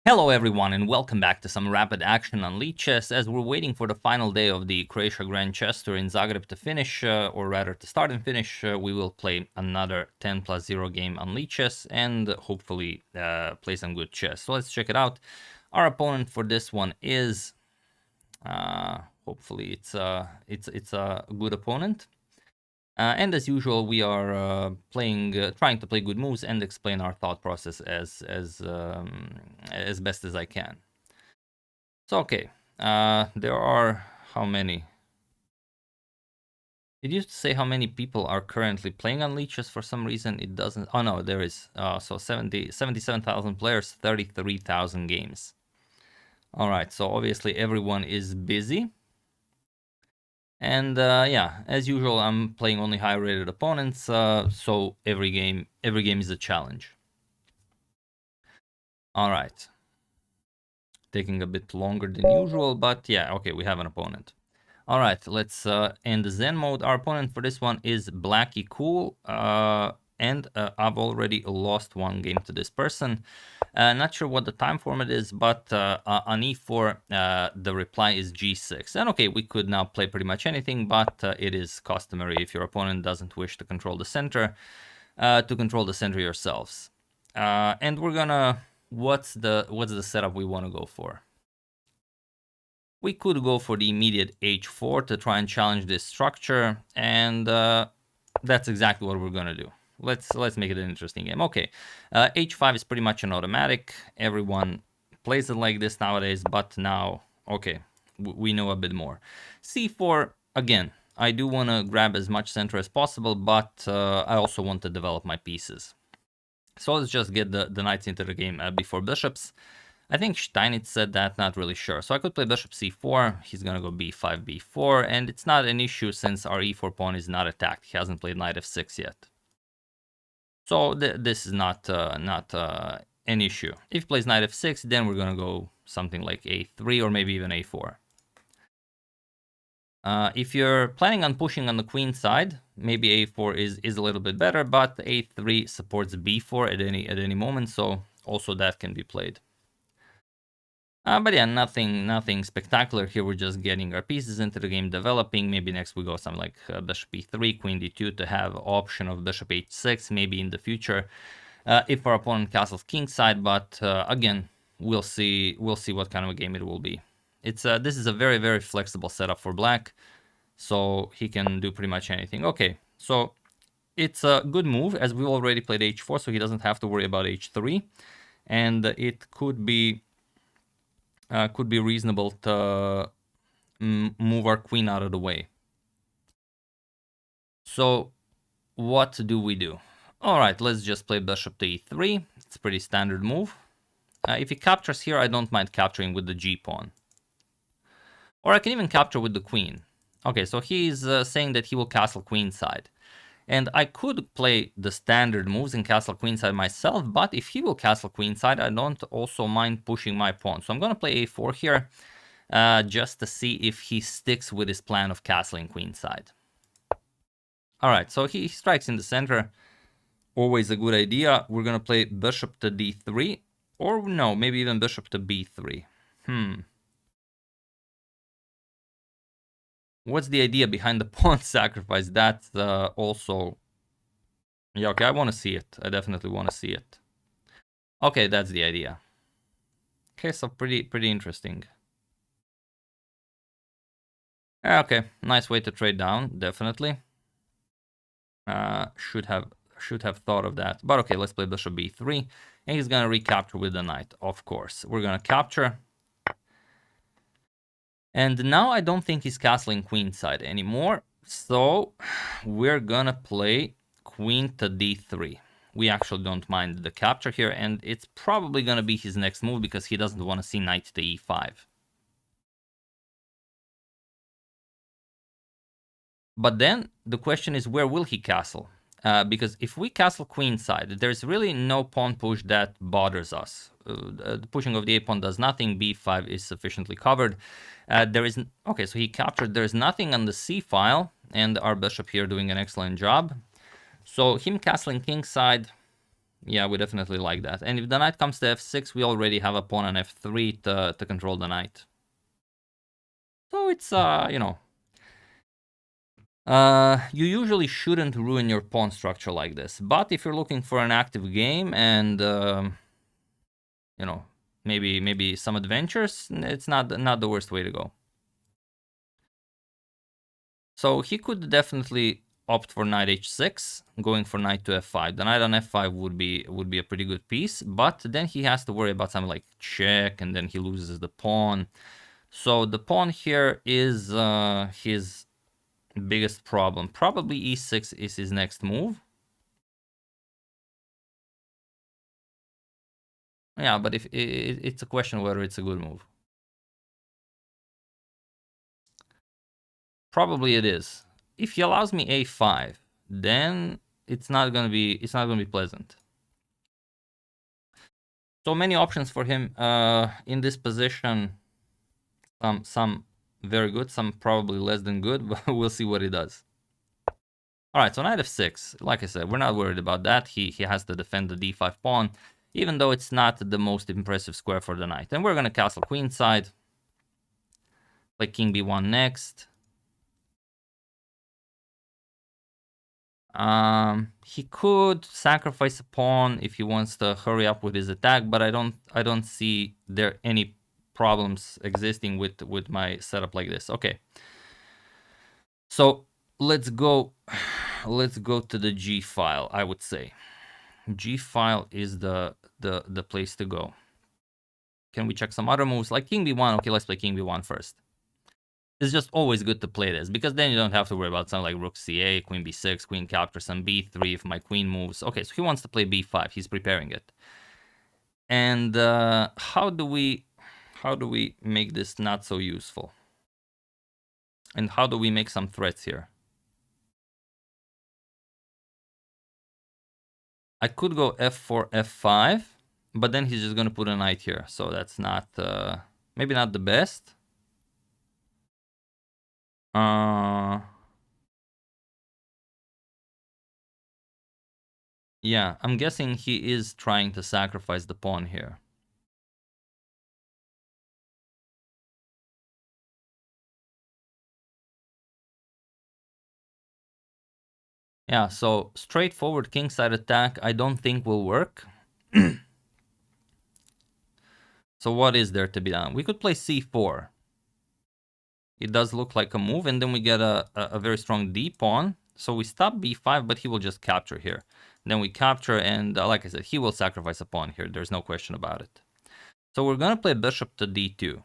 Hello everyone and welcome back to some rapid action on Lead Chess as we're waiting for the final day of the Croatia Grand Chess Tour in Zagreb to finish, or rather to start and finish. We will play another 10+0 game on Lead Chess and hopefully play some good chess. So let's check it out. Our opponent for this one is, hopefully it's a good opponent. And as usual, we are trying to play good moves and explain our thought process as best as I can. So okay, there are how many? It used to say how many people are currently playing on Leeches. For some reason, it doesn't. Oh no, there is. So 77,000 players, 33,000 games. All right, so obviously everyone is busy. And yeah, as usual, I'm playing only high-rated opponents, so every game is a challenge. All right, taking a bit longer than usual, but yeah, okay, we have an opponent. All right, let's end the Zen mode. Our opponent for this one is Blacky Cool, and I've already lost one game to this person. Not sure what the time format is, but on e4, the reply is g6. And okay, we could now play pretty much anything, but it is customary if your opponent doesn't wish to control the center, to control the center yourselves. And we're gonna, what's the setup we want to go for? We could go for the immediate h4 to try and challenge this structure, and that's exactly what we're gonna do. Let's make it an interesting game. Okay, h5 is pretty much an automatic. Everyone plays it like this nowadays, but now, okay, we know a bit more. c4, again, I do want to grab as much center as possible, but I also want to develop my pieces. So let's just get the knights into the game before bishops. I think Steinitz said that, not really sure. So I could play bishop c4, he's gonna go b5, b4, and it's not an issue since our e4 pawn is not attacked. He hasn't played knight f6 yet. So this is not an issue. If he plays knight f6, then we're gonna go something like a3 or maybe even a4. If you're planning on pushing on the queen side, maybe a4 is a little bit better, but a3 supports b4 at any moment, so also that can be played. But yeah, nothing spectacular here. We're just getting our pieces into the game, developing. Maybe next we go something like bishop e3, queen d2 to have option of bishop h6 maybe in the future if our opponent castles kingside. But again, we'll see what kind of a game it will be. This is a very flexible setup for black, so he can do pretty much anything. Okay, so it's a good move as we already played h4, so he doesn't have to worry about h3, and it could be reasonable to move our queen out of the way. So what do we do? All right, let's just play bishop to e3. It's a pretty standard move. If he captures here, I don't mind capturing with the g-pawn. Or I can even capture with the queen. Okay, so he's saying that he will castle queenside. And I could play the standard moves and castle queenside myself, but if he will castle queenside, I don't also mind pushing my pawn. So I'm going to play a4 here, just to see if he sticks with his plan of castling queenside. All right, so he strikes in the center. Always a good idea. We're going to play bishop to d3, or no, maybe even bishop to b3. What's the idea behind the pawn sacrifice? That's also... Yeah, okay, I want to see it. I definitely want to see it. Okay, that's the idea. Okay, so pretty interesting. Okay, nice way to trade down, definitely. Should have thought of that. But okay, let's play bishop b3. And he's gonna recapture with the knight, of course. We're gonna capture. And now I don't think he's castling queenside anymore. So we're gonna play queen to d3. We actually don't mind the capture here, and it's probably gonna be his next move because he doesn't want to see knight to e5. But then the question is, where will he castle? Because if we castle queenside, there's really no pawn push that bothers us. The pushing of the a-pawn does nothing. b5 is sufficiently covered. There is... Okay, so he captured. There's nothing on the c-file, and our bishop here doing an excellent job. So him castling kingside, Yeah, we definitely like that. And if the knight comes to f6, we already have a pawn on f3 to control the knight. So it's, you know, you usually shouldn't ruin your pawn structure like this. But if you're looking for an active game and, you know, maybe some adventures, it's not the worst way to go. So he could definitely opt for knight h6, going for knight to f5. The knight on f5 would be a pretty good piece, but then he has to worry about something like check, and then he loses the pawn. So the pawn here is his biggest problem. Probably e6 is his next move. Yeah, but if it's a question whether it's a good move. Probably it is. If he allows me a5, then it's not gonna be pleasant. So many options for him in this position. Some very good, some probably less than good, but we'll see what he does. All right, so knight f6. Like I said, we're not worried about that. He has to defend the d5 pawn, even though it's not the most impressive square for the knight. And we're gonna castle queenside. Play king b1 next. He could sacrifice a pawn if he wants to hurry up with his attack, but I don't see there any problems existing with my setup like this. Okay. So let's go to the G file, I would say. G file is the place to go. Can we check some other moves like king b1? Okay, let's play king b1 first. It's just always good to play this, because then you don't have to worry about something like rook c8, queen b6, queen captures, some b3 if my queen moves. Okay, so he wants to play b5. He's preparing it. And how do we make this not so useful? And how do we make some threats here? I could go f4, f5, but then he's just going to put a knight here. So that's not, maybe not the best. Yeah, I'm guessing he is trying to sacrifice the pawn here. Yeah, so straightforward kingside attack I don't think will work. So what is there to be done? We could play c4. It does look like a move, and then we get a very strong d pawn. So we stop b5, but he will just capture here. Then we capture, and like I said, he will sacrifice a pawn here. There's no question about it. So we're going to play bishop to d2.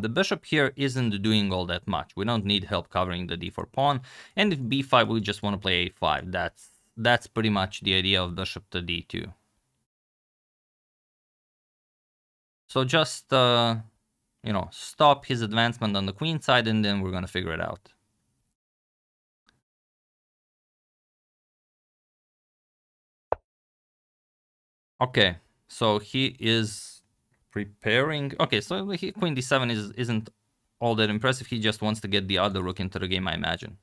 The bishop here isn't doing all that much. We don't need help covering the d4 pawn. And if b5, we just want to play a5. That's pretty much the idea of bishop to d2. So just, you know, stop his advancement on the queen side, and then we're going to figure it out. Okay, so he is preparing. Okay, so queen d7 isn't all that impressive. He just wants to get the other rook into the game, I imagine.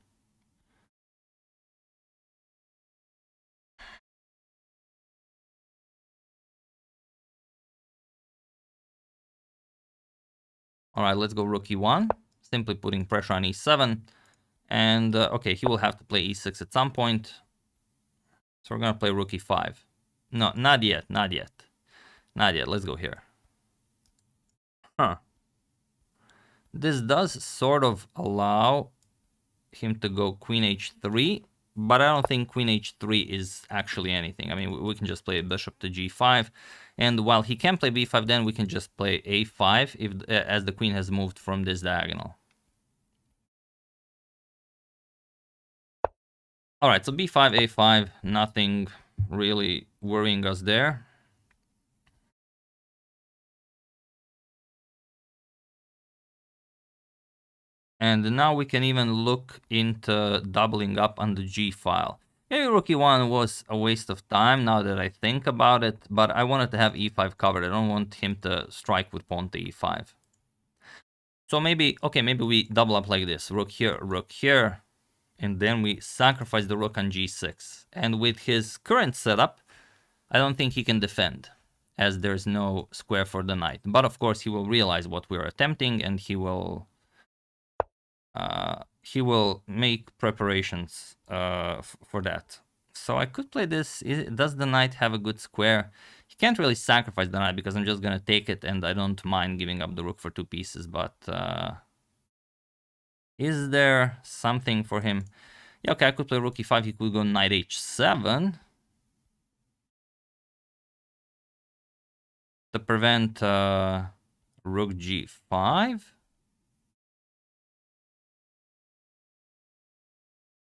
All right, let's go rook e1. Simply putting pressure on e7. And, okay, he will have to play e6 at some point. So we're going to play rook e5. No, not yet, not yet. Not yet, let's go here. Huh. This does sort of allow him to go queen h3, but I don't think queen h3 is actually anything. I mean, we can just play bishop to g5, and while he can play b5, then we can just play a5 if as the queen has moved from this diagonal. All right, so b5, a5, nothing really worrying us there. And now we can even look into doubling up on the G file. Maybe rook e1 was a waste of time now that I think about it, but I wanted to have e5 covered. I don't want him to strike with pawn to e5. So maybe, okay, maybe we double up like this. Rook here, and then we sacrifice the rook on g6. And with his current setup, I don't think he can defend, as there's no square for the knight. But of course, he will realize what we're attempting, and he will make preparations for that. So I could play this. Does the knight have a good square? He can't really sacrifice the knight because I'm just gonna take it, and I don't mind giving up the rook for 2 pieces. But is there something for him? Yeah, okay, I could play rook e5. He could go knight h7 to prevent rook g5.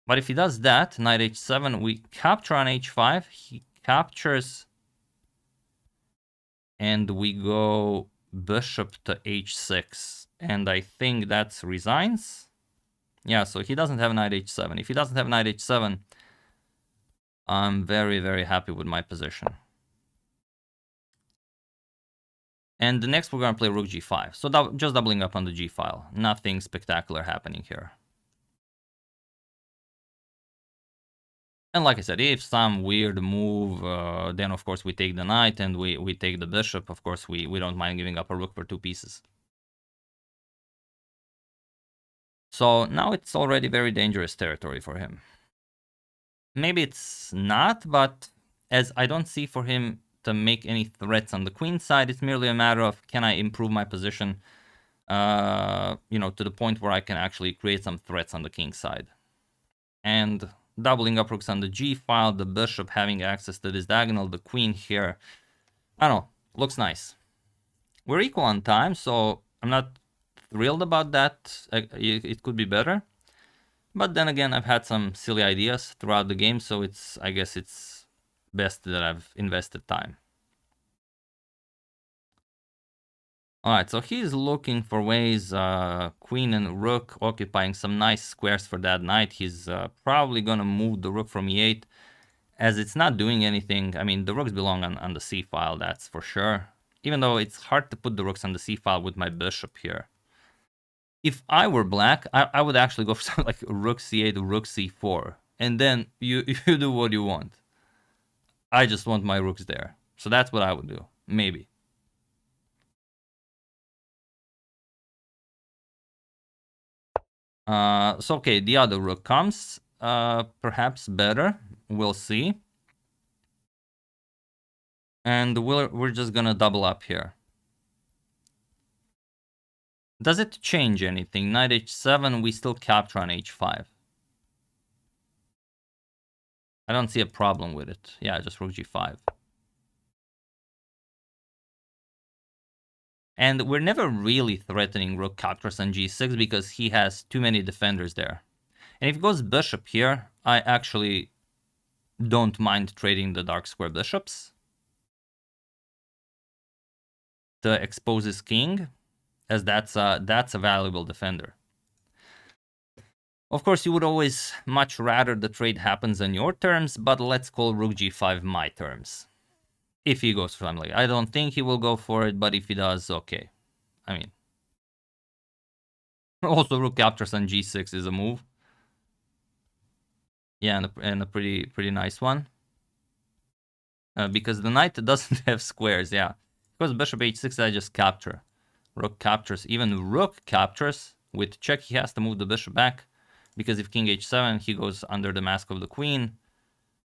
But if he does that, knight h7, we capture on h5. He captures, and we go bishop to h6. And I think that's resigns. Yeah, so he doesn't have knight h7. If he doesn't have knight h7, I'm very, very happy with my position. And the next we're going to play rook g5. So just doubling up on the g file. Nothing spectacular happening here. And like I said, if some weird move, then of course we take the knight and we take the bishop. Of course, we don't mind giving up a rook for 2 pieces. So now it's already very dangerous territory for him. Maybe it's not, but as I don't see for him to make any threats on the queen side, it's merely a matter of, can I improve my position, to the point where I can actually create some threats on the king side. And doubling up rooks on the g file, the bishop having access to this diagonal, the queen here, I don't know, looks nice. We're equal on time, so I'm not thrilled about that. It could be better. But then again, I've had some silly ideas throughout the game, so I guess it's best that I've invested time. Alright, so he's looking for ways, queen and rook occupying some nice squares for that knight. He's probably gonna move the rook from e8, as it's not doing anything. I mean, the rooks belong on the c file, that's for sure. Even though it's hard to put the rooks on the c file with my bishop here. If I were black, I would actually go for something like rook c8, rook c4. And then you do what you want. I just want my rooks there. So that's what I would do. Maybe. So okay, the other rook comes. Perhaps better. We'll see. And we're just gonna double up here. Does it change anything? Knight h7, we still capture on h5. I don't see a problem with it. Yeah, just rook g5. And we're never really threatening rook captures on g6 because he has too many defenders there. And if he goes bishop here, I actually don't mind trading the dark square bishops to expose his king, as that's a valuable defender. Of course, you would always much rather the trade happens on your terms, but let's call rook g5 my terms. If he goes for something like, I don't think he will go for it, but if he does, okay. I mean, also rook captures on g6 is a move. Yeah, and a pretty nice one. Because the knight doesn't have squares, yeah. Because bishop h6, I just capture. Rook captures. Even rook captures. With check, he has to move the bishop back. Because if king h7, he goes under the mask of the queen.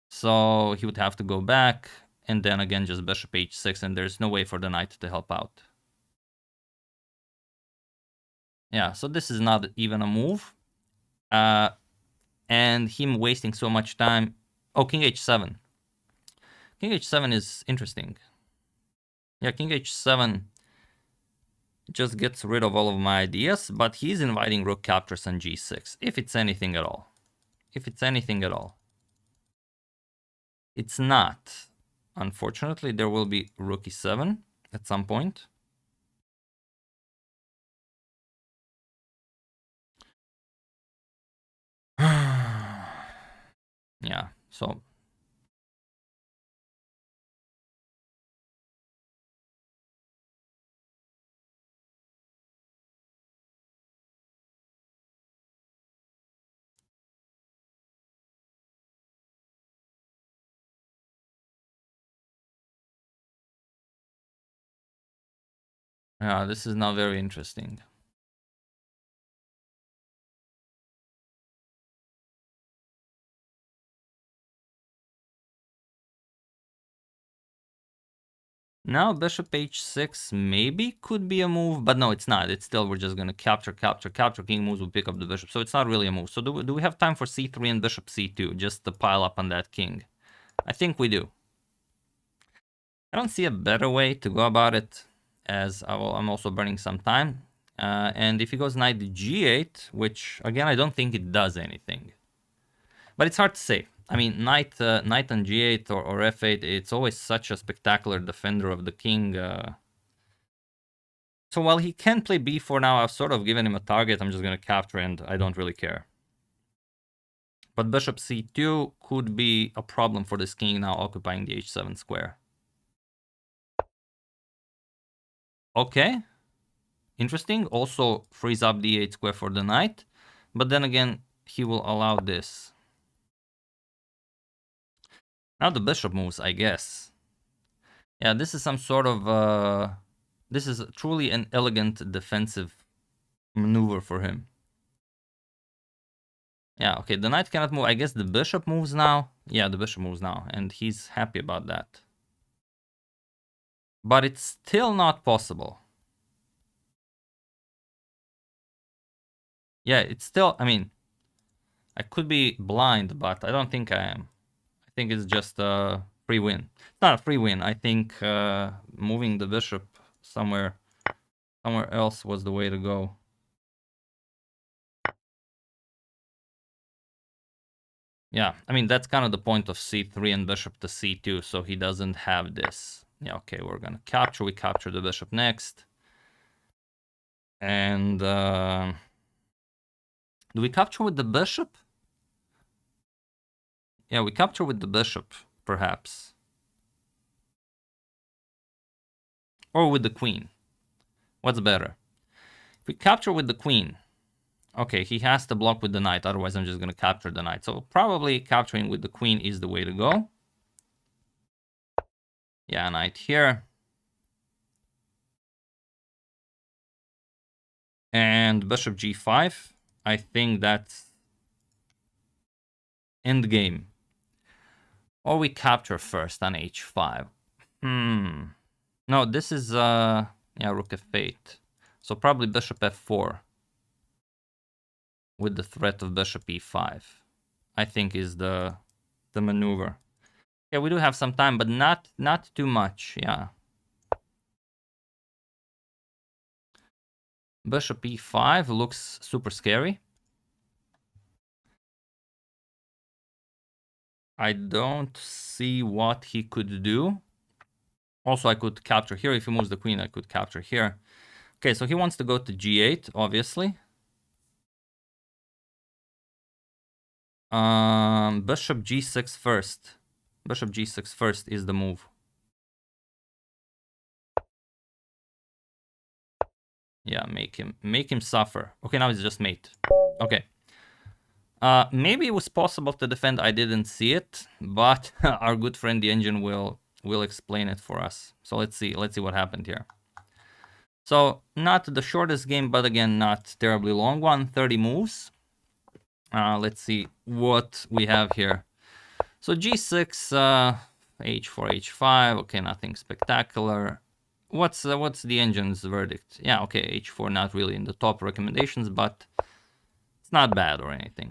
So he would have to go back. And then again, just bishop h6. And there's no way for the knight to help out. Yeah, so this is not even a move. And him wasting so much time. Oh, king h7. King h7 is interesting. Yeah, king h7 just gets rid of all of my ideas, but he's inviting rook captures on g6, if it's anything at all. If it's anything at all. It's not. Unfortunately, there will be rook e7 at some point. Yeah, so Yeah, this is now very interesting. Now bishop h6 maybe could be a move, but no, it's not. It's still, we're just going to capture, capture, capture. King moves, will pick up the bishop. So it's not really a move. So do we have time for c3 and bishop c2 just to pile up on that king? I think we do. I don't see a better way to go about it, as I'm also burning some time. And if he goes knight g8, which again, I don't think it does anything. But it's hard to say. I mean, knight on g8 or f8, it's always such a spectacular defender of the king. So while he can play b4 now, I've sort of given him a target. I'm just going to capture and I don't really care. But bishop c2 could be a problem for this king now occupying the h7 square. Okay. Interesting. Also frees up the e8 square for the knight. But then again, he will allow this. Now the bishop moves, I guess. Yeah, this is some sort of... this is truly an elegant defensive maneuver for him. Yeah, okay, the knight cannot move. I guess the bishop moves now. Yeah, the bishop moves now, and he's happy about that. But it's still not possible. Yeah, it's still... I mean, I could be blind, but I don't think I am. I think it's just a free win. It's not a free win. I think moving the bishop somewhere else was the way to go. Yeah, I mean, that's kind of the point of c3 and bishop to c2, so he doesn't have this. Yeah, okay, we're gonna capture. We capture the bishop next. And do we capture with the bishop? Yeah, we capture with the bishop, perhaps. Or with the queen. What's better? If we capture with the queen, okay, he has to block with the knight, otherwise I'm just gonna capture the knight. So probably capturing with the queen is the way to go. Yeah, knight here. And bishop g5. I think that's endgame. Or we capture first on h5. No, this is yeah, rook f8. So probably bishop f4 with the threat of bishop e5. I think is the maneuver. Yeah, we do have some time, but not too much. Yeah. Bishop e5 looks super scary. I don't see what he could do. Also, I could capture here. If he moves the queen, I could capture here. Okay, so he wants to go to g8, obviously. Bishop g6 first. Bishop g6 first is the move. Yeah, make him suffer. Okay, now it's just mate. Okay. Maybe it was possible to defend. I didn't see it, but our good friend the engine will explain it for us. So let's see what happened here. So not the shortest game, but again, not terribly long one. 30 moves. Let's see what we have here. So g6, h4, h5. Okay, nothing spectacular. What's the engine's verdict? Yeah, okay, h4 not really in the top recommendations, but it's not bad or anything.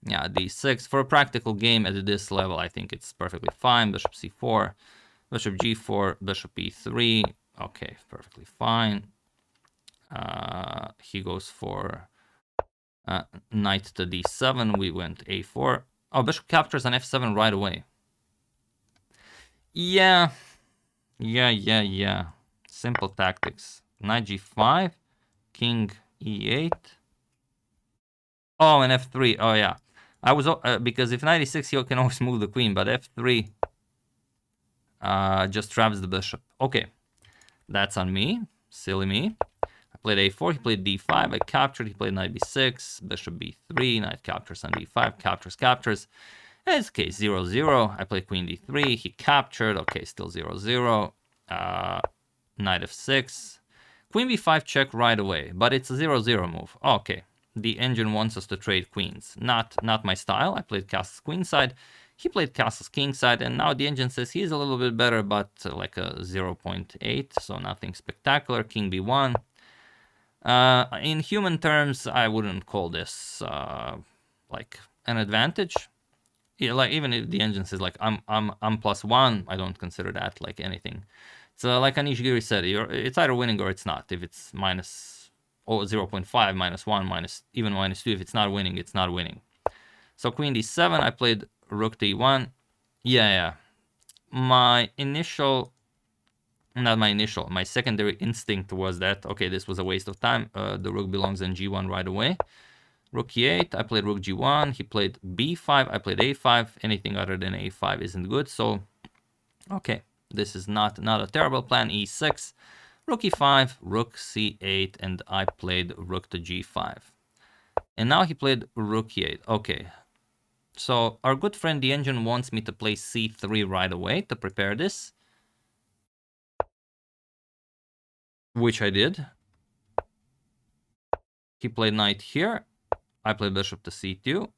Yeah, d6 for a practical game at this level, I think it's perfectly fine. Bishop c4, bishop g4, bishop e3. Okay, perfectly fine. He goes for knight to d7. We went a4. Oh, bishop captures on f7 right away. Yeah. Simple tactics. Knight g5, king e8. Oh, and f3. Oh, yeah. I was because if knight e6, he can always move the queen, but f3 just traps the bishop. Okay, that's on me. Silly me. I played a4. He played d5. I captured. He played knight b6, bishop b3. Knight captures on d5. Captures. In this case, 0-0. I played queen d3. He captured. Okay, still 0-0. Knight f6. Queen b5 check right away, but it's a 0-0 move. Okay, the engine wants us to trade queens. Not my style. I played castles queenside. He played castles kingside, and now the engine says he's a little bit better, but like a 0.8, so nothing spectacular. King b1. In human terms, I wouldn't call this like an advantage. Yeah, like even if the engine says like I'm +1, I don't consider that like anything. So like Anishigiri said, it's either winning or it's not. If it's minus 0.5, -1, even -2, if it's not winning, it's not winning. So queen d7, I played rook d1. Yeah. My secondary instinct was that, okay, this was a waste of time. The rook belongs in g1 right away. Rook e8, I played rook g1, he played b5, I played a5. Anything other than a5 isn't good, so okay, this is not a terrible plan. e6, rook e5, rook c8, and I played rook to g5. And now he played rook e8. Okay, so our good friend the engine wants me to play c3 right away to prepare this, which I did. He played knight here. I played bishop to c2.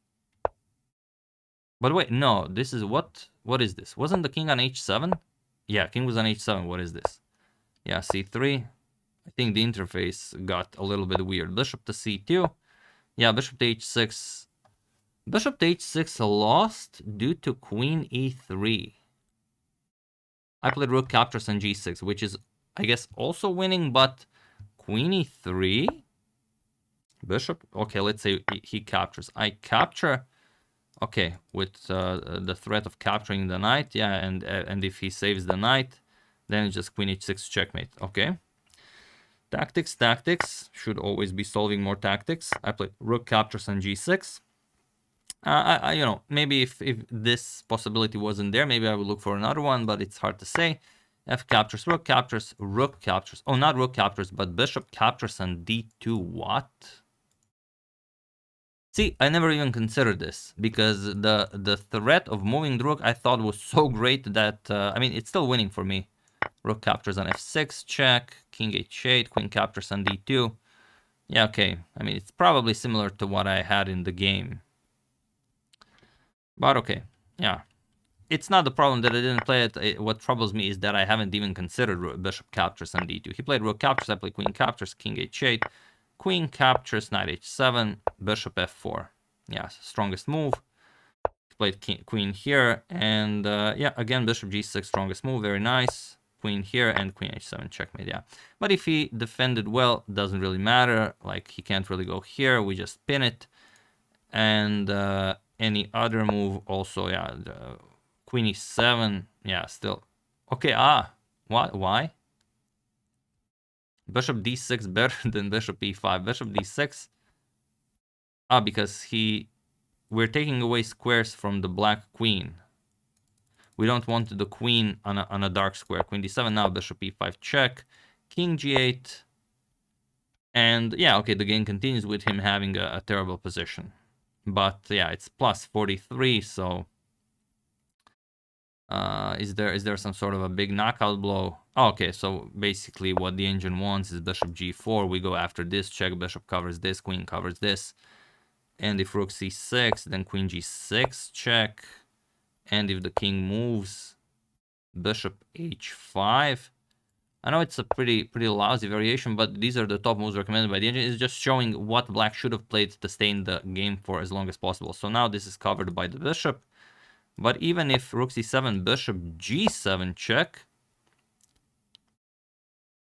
But wait, no, this is what? What is this? Wasn't the king on h7? Yeah, king was on h7. What is this? Yeah, c3. I think the interface got a little bit weird. Bishop to c2. Yeah, bishop to h6. Bishop to h6 lost due to queen e3. I played rook captures on g6, which is, I guess, also winning, but queen e3. Bishop. Okay, let's say he captures. I capture. Okay, with the threat of capturing the knight, yeah, and if he saves the knight, then it's just queen h6 checkmate. Okay. Tactics. Should always be solving more tactics. I played rook captures on g6. Maybe if this possibility wasn't there, maybe I would look for another one, but it's hard to say. F captures, rook captures, rook captures. Oh, not rook captures, but bishop captures on d2. What? See, I never even considered this because the threat of moving the rook I thought was so great that, I mean, it's still winning for me. Rook captures on f6, check, king h8, queen captures on d2. Yeah, okay. I mean, it's probably similar to what I had in the game. But okay, yeah. It's not the problem that I didn't play it. What troubles me is that I haven't even considered bishop captures on d2. He played rook captures, I played queen captures, king h8. Queen captures, knight h7, bishop f4. Yeah, strongest move. Played queen here, and yeah, again, bishop g6, strongest move, very nice. Queen here, and queen h7, checkmate, yeah. But if he defended well, doesn't really matter. Like, he can't really go here, we just pin it. And any other move also, yeah, queen e7, yeah, still. Okay, what, why? Bishop d6 better than bishop e5. Bishop d6. Because we're taking away squares from the black queen. We don't want the queen on a dark square. Queen d7 now, bishop e5 check. King g8. And yeah, okay, the game continues with him having a terrible position. But yeah, it's plus 43, so is there some sort of a big knockout blow? Okay, so basically what the engine wants is bishop g4. We go after this, check, bishop covers this, queen covers this. And if rook c6, then queen g6, check. And if the king moves, bishop h5. I know it's a pretty lousy variation, but these are the top moves recommended by the engine. It's just showing what black should have played to stay in the game for as long as possible. So now this is covered by the bishop. But even if rook c7, bishop g7 check,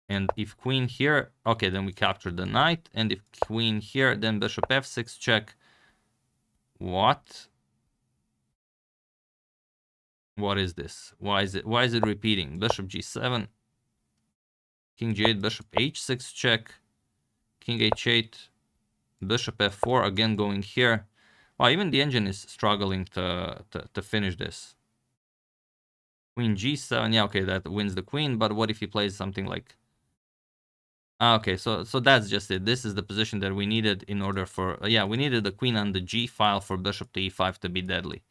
and if queen here, okay, then we capture the knight. And if queen here, then bishop f6 check. What? What is this? Why is it repeating? Bishop g7, king g8, bishop h6 check, king h8, bishop f4, again going here. Wow, even the engine is struggling to finish this. Queen g7, yeah, okay, that wins the queen, but what if he plays something like... Okay, so that's just it. This is the position that we needed in order for... yeah, we needed the queen on the g file for bishop to e5 to be deadly.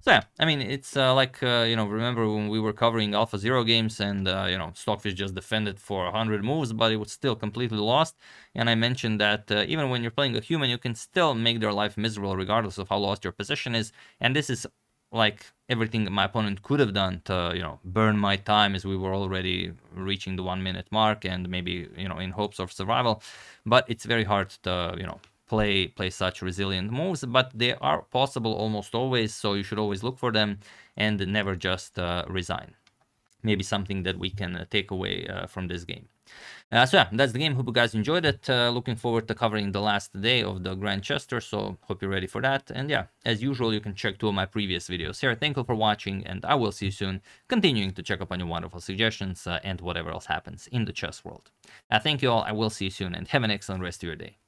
So yeah, I mean, it's like, remember when we were covering Alpha Zero games and, Stockfish just defended for 100 moves, but it was still completely lost. And I mentioned that even when you're playing a human, you can still make their life miserable regardless of how lost your position is. And this is like everything my opponent could have done to, burn my time, as we were already reaching the 1 minute mark and maybe, in hopes of survival. But it's very hard to, play such resilient moves, but they are possible almost always, so you should always look for them and never just resign. Maybe something that we can take away from this game. So yeah, that's the game. Hope you guys enjoyed it. Looking forward to covering the last day of the Grand Chester, so hope you're ready for that. And yeah, as usual, you can check 2 of my previous videos here. Thank you for watching, and I will see you soon, continuing to check up on your wonderful suggestions and whatever else happens in the chess world. Thank you all. I will see you soon, and have an excellent rest of your day.